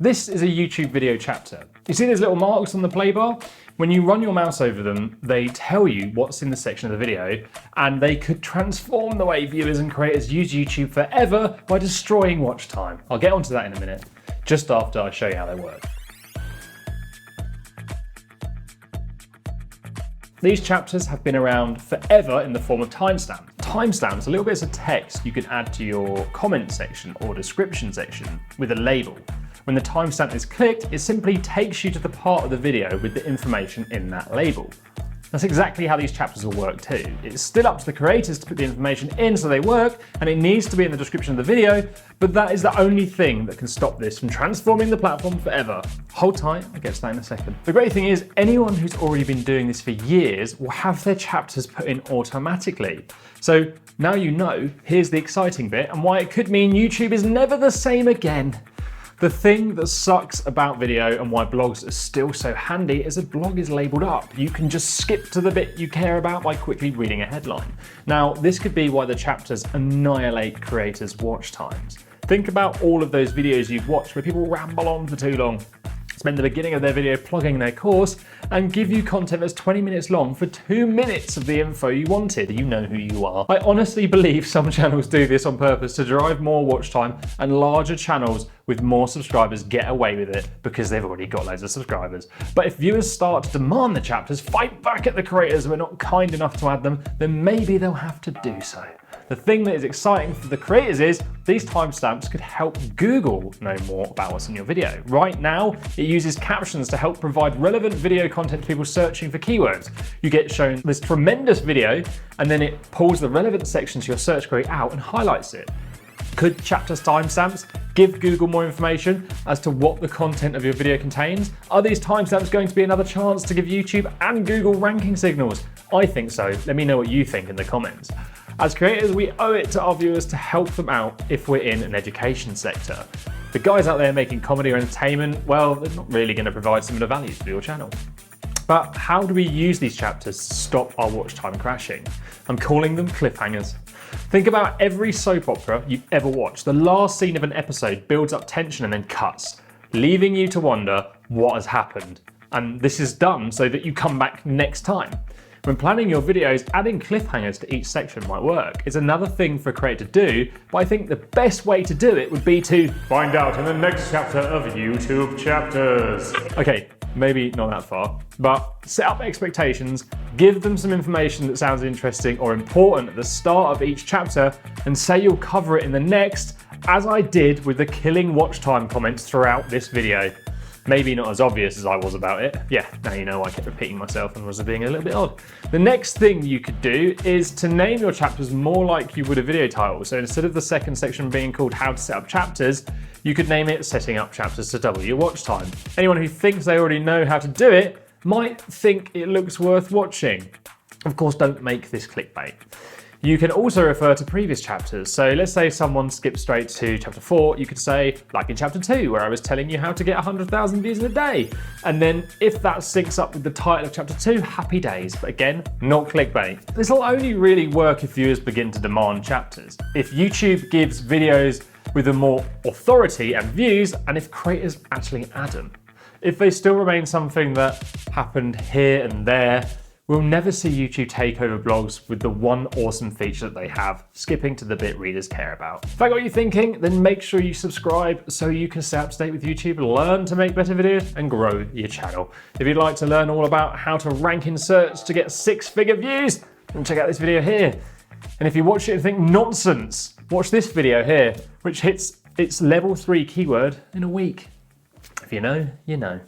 This is a YouTube video chapter. You see those little marks on the play bar? When you run your mouse over them, they tell you what's in the section of the video, and they could transform the way viewers and creators use YouTube forever by destroying watch time. I'll get onto that in a minute, just after I show you how they work. These chapters have been around forever in the form of timestamps. Timestamps are little bits of text you can add to your comment section or description section with a label. When the timestamp is clicked, it simply takes you to the part of the video with the information in that label. That's exactly how these chapters will work too. It's still up to the creators to put the information in so they work, and it needs to be in the description of the video, but that is the only thing that can stop this from transforming the platform forever. Hold tight, I'll get to that in a second. The great thing is, anyone who's already been doing this for years will have their chapters put in automatically. So now you know, here's the exciting bit and why it could mean YouTube is never the same again. The thing that sucks about video and why blogs are still so handy is a blog is labelled up. You can just skip to the bit you care about by quickly reading a headline. Now, this could be why the chapters annihilate creators' watch times. Think about all of those videos you've watched where people ramble on for too long, spend the beginning of their video plugging their course, and give you content that's 20 minutes long for 2 minutes of the info you wanted. You know who you are. I honestly believe some channels do this on purpose to drive more watch time, and larger channels with more subscribers get away with it because they've already got loads of subscribers. But if viewers start to demand the chapters, fight back at the creators who are not kind enough to add them, then maybe they'll have to do so. The thing that is exciting for the creators is these timestamps could help Google know more about what's in your video. Right now, it uses captions to help provide relevant video content to people searching for keywords. You get shown this tremendous video, and then it pulls the relevant section to your search query out and highlights it. Could chapters timestamps give Google more information as to what the content of your video contains? Are these timestamps going to be another chance to give YouTube and Google ranking signals? I think so. Let me know what you think in the comments. As creators, we owe it to our viewers to help them out if we're in an education sector. The guys out there making comedy or entertainment, well, they're not really going to provide similar value to your channel. But how do we use these chapters to stop our watch time crashing? I'm calling them cliffhangers. Think about every soap opera you've ever watched. The last scene of an episode builds up tension and then cuts, leaving you to wonder what has happened. And this is done so that you come back next time. When planning your videos, adding cliffhangers to each section might work. It's another thing for a creator to do, but I think the best way to do it would be to find out in the next chapter of YouTube chapters. Okay, maybe not that far, but set up expectations, give them some information that sounds interesting or important at the start of each chapter, and say you'll cover it in the next, as I did with the killing watch time comments throughout this video. Maybe not as obvious as I was about it. Yeah, now you know I kept repeating myself and was being a little bit odd. The next thing you could do is to name your chapters more like you would a video title. So instead of the second section being called How to Set Up Chapters, you could name it Setting Up Chapters to Double Your Watch Time. Anyone who thinks they already know how to do it might think it looks worth watching. Of course, don't make this clickbait. You can also refer to previous chapters. So let's say someone skips straight to chapter 4, you could say, like in chapter 2, where I was telling you how to get 100,000 views in a day. And then if that syncs up with the title of chapter 2, happy days. But again, not clickbait. This will only really work if viewers begin to demand chapters. If YouTube gives videos with a more authority and views, and if creators actually add them. If they still remain something that happened here and there, we'll never see YouTube take over blogs with the one awesome feature that they have, skipping to the bit readers care about. If that got you thinking, then make sure you subscribe so you can stay up to date with YouTube, learn to make better videos, and grow your channel. If you'd like to learn all about how to rank in search to get 6-figure views, then check out this video here. And if you watch it and think nonsense, watch this video here, which hits its level 3 keyword in a week. If you know, you know.